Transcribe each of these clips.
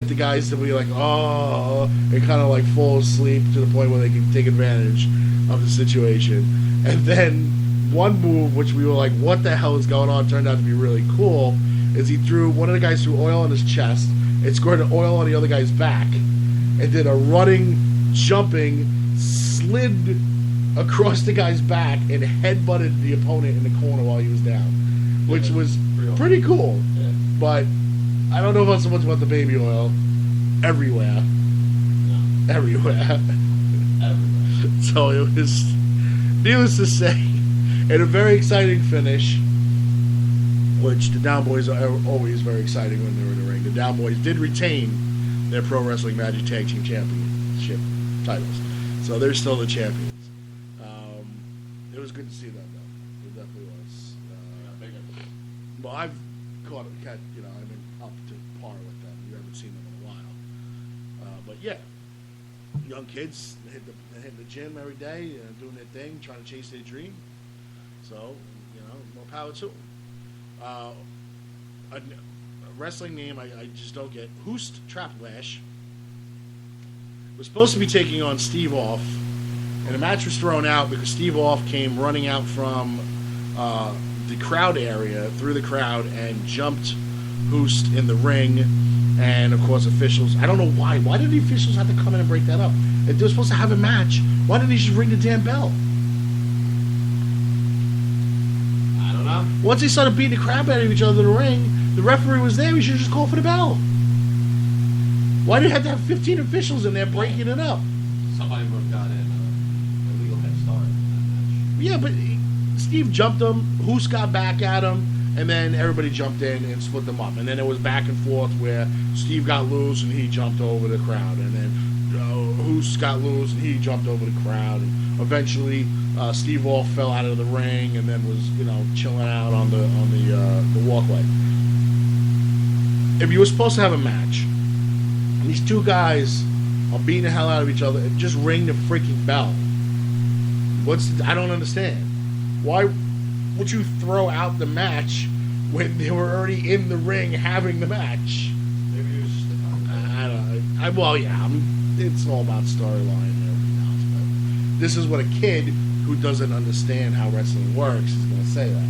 the guys to be like, oh, and kind of like fall asleep to the point where they can take advantage of the situation. And then one move, which we were like, what the hell is going on, turned out to be really cool, is one of the guys threw oil on his chest, it squirted oil on the other guy's back, and did a running, jumping, slid across the guy's back, and headbutted the opponent in the corner while he was down, which was pretty cool. Yeah. But I don't know about so much about the baby oil. Everywhere. No. Everywhere. Everywhere. So it was, needless to say, and a very exciting finish, which the Down Boys are always very exciting when they're in the ring. The Down Boys did retain their Pro Wrestling Magic Tag Team Championship titles. So they're still the champions. It was good to see that, though. It definitely was. Well, I've caught, you know, I've been up to par with them. You haven't seen them in a while. But yeah, young kids, they hit the gym every day, doing their thing, trying to chase their dream. So, you know, more power to them. A wrestling name I just don't get. Hoost Traplash was supposed to be taking on Steve Off, and the match was thrown out because Steve Off came running out from the crowd area, through the crowd, and jumped Hoost in the ring. And of course, officials, I don't know why. Why did the officials have to come in and break that up? If they were supposed to have a match, why didn't they just ring the damn bell? I don't know. Once they started beating the crap out of each other in the ring, the referee was there. We should just call for the bell. Why did you have to have 15 officials in there breaking it up? Somebody would have got in a legal head start in that match. Yeah, but Steve jumped him, Hoos got back at him, and then everybody jumped in and split them up. And then it was back and forth where Steve got loose and he jumped over the crowd. And then Hoos got loose and he jumped over the crowd. And eventually, Steve Off fell out of the ring and then was, you know, chilling out on the walkway. If you were supposed to have a match, and these two guys are beating the hell out of each other, and just ring the freaking bell. I don't understand. Why would you throw out the match when they were already in the ring having the match? Maybe it was just the time. I don't know. Well, yeah, I mean, it's all about storyline and everything else. But this is what a kid who doesn't understand how wrestling works is going to say that.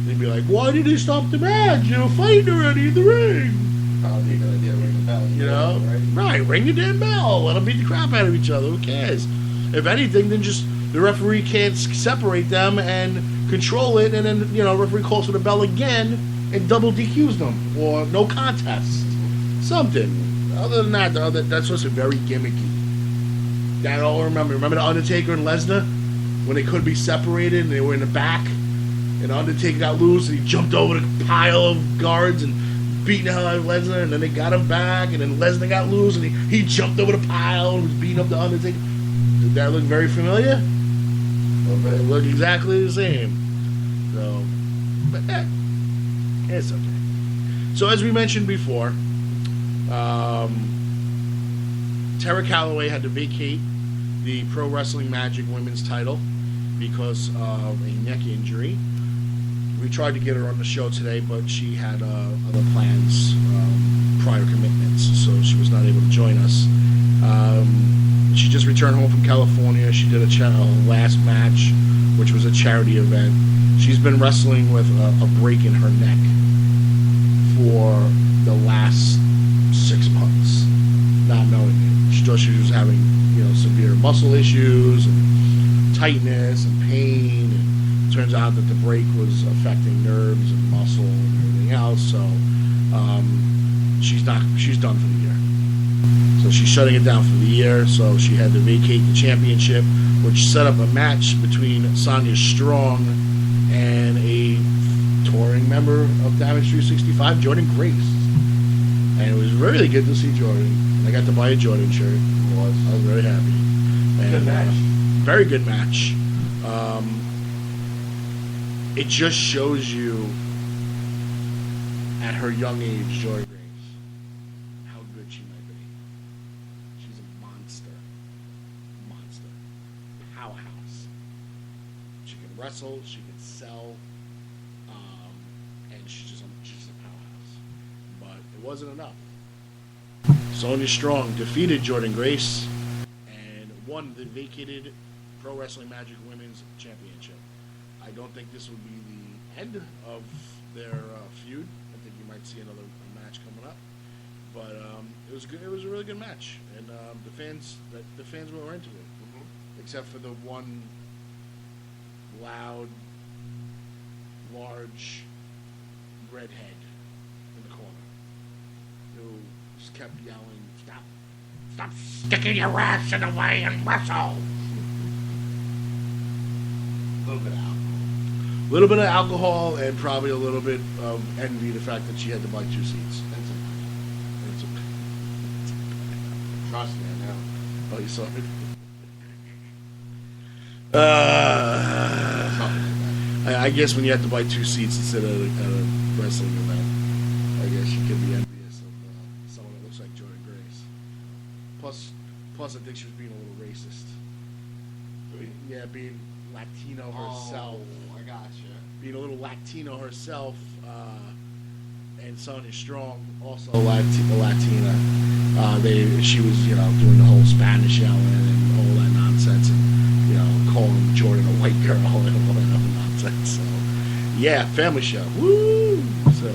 They'd be like, why did they stop the match? They were fighting already in the ring. Probably a good idea to ring the bell. You know? Right, ring the damn bell. Let them beat the crap out of each other. Who cares? If anything, then just the referee can't separate them and control it, and then, you know, referee calls for the bell again and double DQs them, or no contest. Something. Other than that, that's just very gimmicky. That all remember the Undertaker and Lesnar when they couldn't be separated and they were in the back, and Undertaker got loose and he jumped over the pile of guards and beating the hell out of Lesnar, and then they got him back, and then Lesnar got loose and he jumped over the pile and was beating up the Undertaker. Did that look very familiar? It looked exactly the same. So, but it's okay. So as we mentioned before, Terra Calaway had to vacate the Pro Wrestling Magic Women's title because of a neck injury. We tried to get her on the show today, but she had other plans, prior commitments, so she was not able to join us. She just returned home from California. She did a last match, which was a charity event. She's been wrestling with a break in her neck for the last 6 months, not knowing it. She thought she was having, you know, severe muscle issues and tightness and pain. And it turns out that the break was affecting nerves and muscle and everything else. So she's done for the year. So she's shutting it down for the year. So she had to vacate the championship, which set up a match between Sonya Strong and a touring member of Damage 365, Jordan Grace. And it was really good to see Jordan. I got to buy a Jordan shirt. I was very happy. And, good match. Very good match. It just shows you, at her young age, Jordan Grace, how good she might be. She's a monster. Powerhouse. She can wrestle, she can sell, and she's just a powerhouse. But it wasn't enough. Sonya Strong defeated Jordan Grace and won the vacated Pro Wrestling Magic Women's Championship. I don't think this will be the end of their feud. I think you might see another match coming up. But it was good. It was a really good match, and the fans were into it, except for the one loud, large redhead in the corner who just kept yelling, "Stop sticking your ass in the way and wrestle." A little bit of alcohol and probably a little bit of envy, the fact that she had to buy 2 seats. Trust me, I know. Oh, you saw it? I guess when you have to buy 2 seats instead of at a wrestling event, I guess you can be envious of someone that looks like Jordan Grace. Plus, I think she was being a little racist. Yeah, being Latino herself. Oh, I gotcha. Being a little Latino herself, and Sonya Strong, also a Latina. She was, doing the whole Spanish yelling and all that nonsense, and calling Jordan a white girl and all that other nonsense. So, yeah, family show. Woo! So,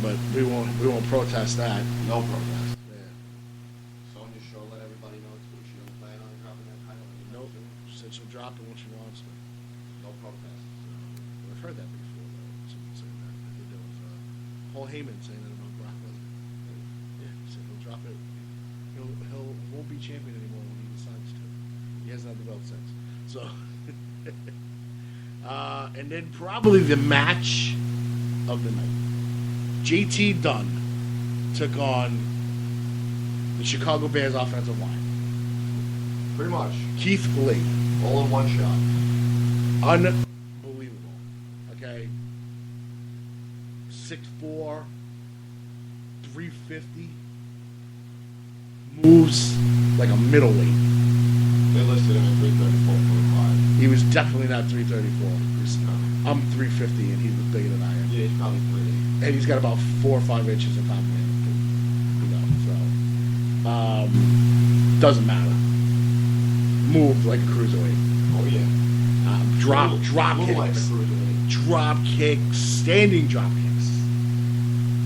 but we won't protest that. No protest. Yeah. Sonya sure let everybody know too. She don't plan on dropping that title. Nope. She said she'll drop it when she wants to. No protest. I've heard that before, though. Someone saying that. I think there was Paul Heyman saying that about Brock Lesnar. Yeah, he said he'll drop it. He won't be champion anymore when he decides to. He hasn't had the belt since. So, and then probably the match of the night. JT Dunn took on the Chicago Bears offensive line. Pretty much. Keith Lee. All in one shot. Unbelievable. Okay. 6'4", 350. Moves like a middleweight. They listed him at 334.5. He was definitely not 334. I'm 350 and he's bigger than I am. Yeah, he's probably 3. And he's got about 4 or 5 inches of top of him. So doesn't matter. Moved like a cruiserweight. Oh yeah. Drop kicks. Like a cruiserweight. Drop kicks, standing drop kicks.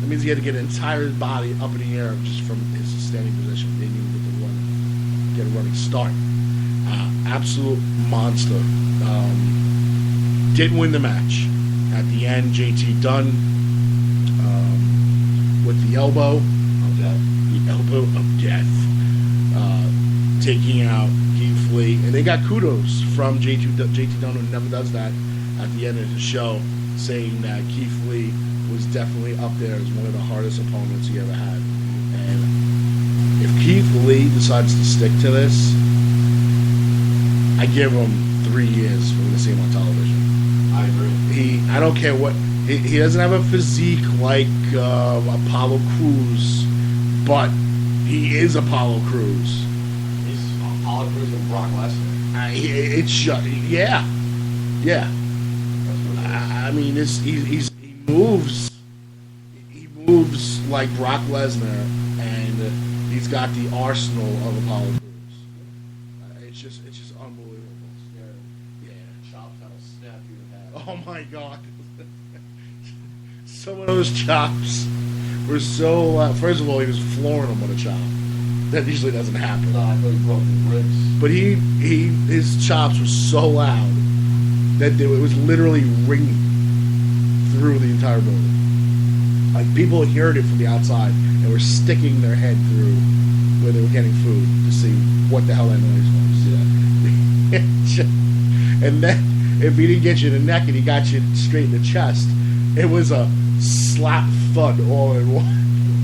That means he had to get his entire body up in the air just from his standing position. He didn't even get a running start. Absolute monster. Didn't win the match. At the end, JT Dunn with the elbow of death. The elbow of death. Taking out Keith Lee. And they got kudos from JT Dunn, who never does that, at the end of the show, saying that Keith Lee was definitely up there as one of the hardest opponents he ever had. And if Keith Lee decides to stick to this, I give him 3 years for to see him on television. I agree. I don't care what he doesn't have a physique like Apollo Crews, but he is Apollo Crews. He's Apollo Crews with Brock Lesnar. It's just yeah. I mean, he moves like Brock Lesnar, and he's got the arsenal of Apollo Crews. It's just unbelievable. Yeah. Chops that'll snap you in half. Oh my God. Some of those chops were so. First of all, he was flooring him with a chop. That usually doesn't happen. No, I thought he broke his ribs. But his chops were so loud that it was literally ringing through the entire building. Like, people heard it from the outside and were sticking their head through where they were getting food to see what the hell that noise was. Yeah. And then, if he didn't get you in the neck and he got you straight in the chest, it was a slap thud all in one.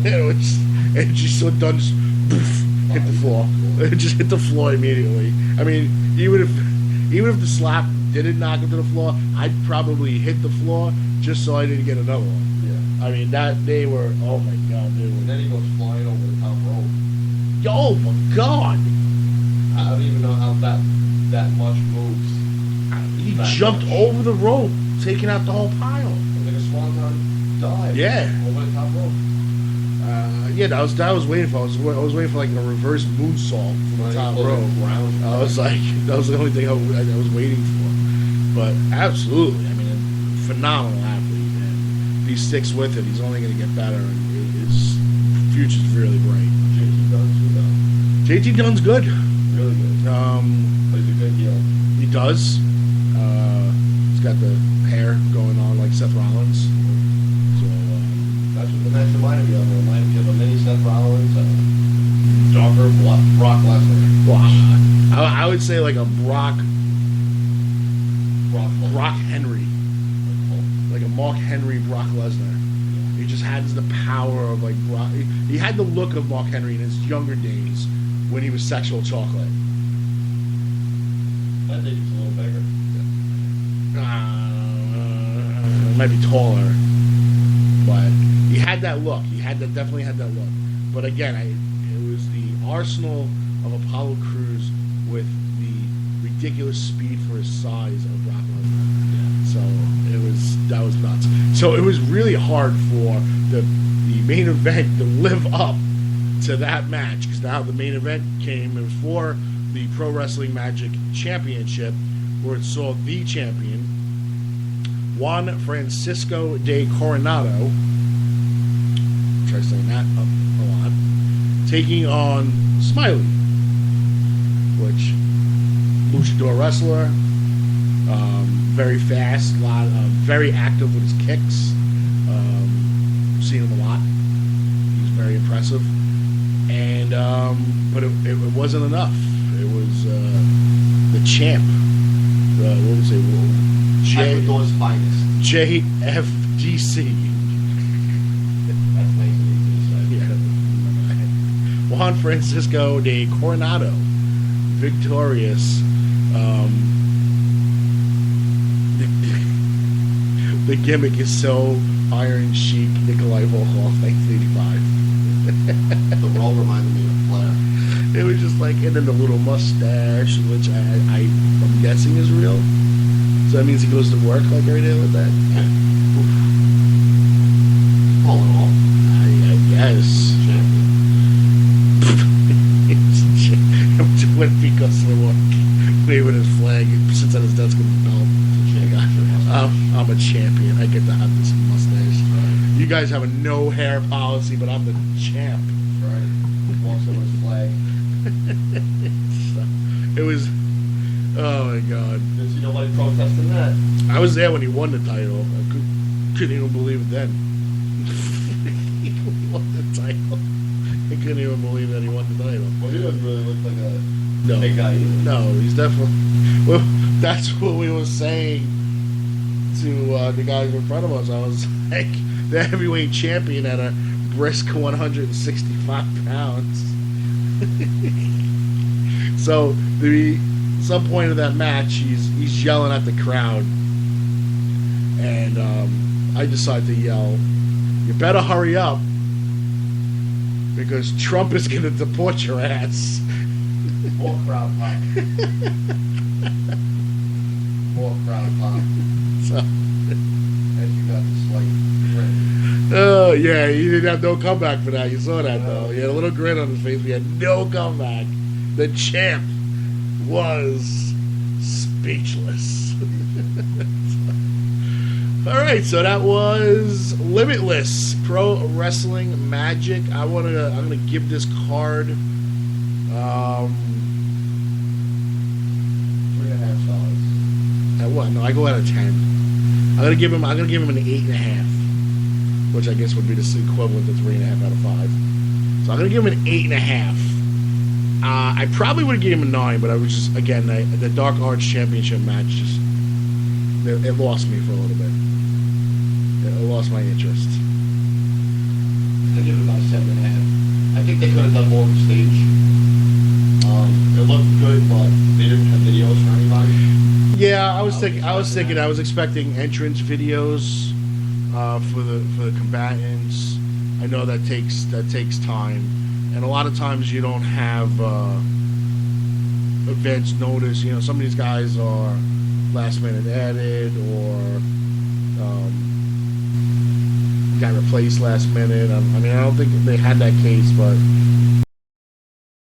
It just so done, just poof, hit the floor. It just hit the floor immediately. I mean, even if the slap didn't knock him to the floor, I'd probably hit the floor just so I didn't get another one. Yeah. I mean, they were, oh my God, dude. And then he goes flying over the top rope. Oh my God. I don't even know how that much moves. He jumped over the rope, taking out the whole pile. Like a swanton dive. Yeah. Over the top rope. Yeah, that was waiting for. I was waiting for like a reverse moonsault from the top rope. I was like, that was the only thing I was waiting for. But absolutely, I mean, phenomenal athlete, and if he sticks with it, he's only going to get better, and his future's really bright. JT Dunn's good though. JT Dunn's good. Really good. Plays a good heel. He does. He's got the hair going on like Seth Rollins. So That's what the match reminded me of. It reminded me of a mini Seth Rollins and darker Brock Lesnar. well, I would say like a Brock Henry, like a Mark Henry Brock Lesnar. He just has the power of like Brock. He had the look of Mark Henry in his younger days when he was Sexual Chocolate. I think he's a little bigger. Might be taller, but he had that look. Definitely had that look. But again, it was the arsenal of Apollo Crews with the ridiculous speed for his size of Brock Lesnar. So that was nuts. So it was really hard for the main event to live up to that match, because now the main event came. It was for the Pro Wrestling Magic Championship, where it saw the champion, Juan Francisco de Coronado, try saying that up a lot, taking on Smiley, which luchador wrestler, very fast, very active with his kicks. Seen him a lot. He's very impressive, and but it wasn't enough. It was the champ. What would you say? Ecuador's finest. JFGC. That's nice and easy to say. Yeah. Juan Francisco de Coronado, victorious. The gimmick is so Iron Sheik Nikolai Volkov 1985. The role reminded me of Flair. It was just like, and then the little mustache, which I'm guessing is real. So that means he goes to work like every day with that. Yeah. All in all, I guess. champion. When he goes to work, waving his flag, sits at his desk with his belt. I'm a champion. I get to have this mustache. Right. You guys have a no hair policy, but I'm the champ. Right. Walks over his flag. It was, oh my god. Didn't see nobody protesting that. I was there when he won the title. I couldn't even believe it then. He won the title. I couldn't even believe that he won the title. Well, he doesn't really look like a No. big guy either. No, he's definitely. Well, that's what we were saying to the guys in front of us. I was like, the heavyweight champion at a brisk 165 pounds. So, some point of that match, he's yelling at the crowd, and I decide to yell, "You better hurry up, because Trump is going to deport your ass." More crowd pop. More crowd pop. So, And you got the slight grin. oh yeah, he didn't have no comeback for that. You saw that though. He had a little grin on his face. He had no comeback. The champ was speechless. All right, so that was Limitless Pro Wrestling Magic. I'm gonna give this card 3.5 stars. at what? No, I go out of 10. I'm gonna give him an 8.5, which I guess would be the equivalent to 3.5 out of 5. So I'm gonna give him an 8.5. I probably would have given him a 9, but I was just, again, the Dark Arts Championship match just it lost me for a little bit. It lost my interest. I give it about 7.5. I think they could have done more on stage. It looked good, but they didn't have videos for anybody. Yeah, I was expecting entrance videos for the combatants. I know that takes time, and a lot of times you don't have advance notice. You know, some of these guys are last minute added, or got replaced last minute. I mean, I don't think they had that case, but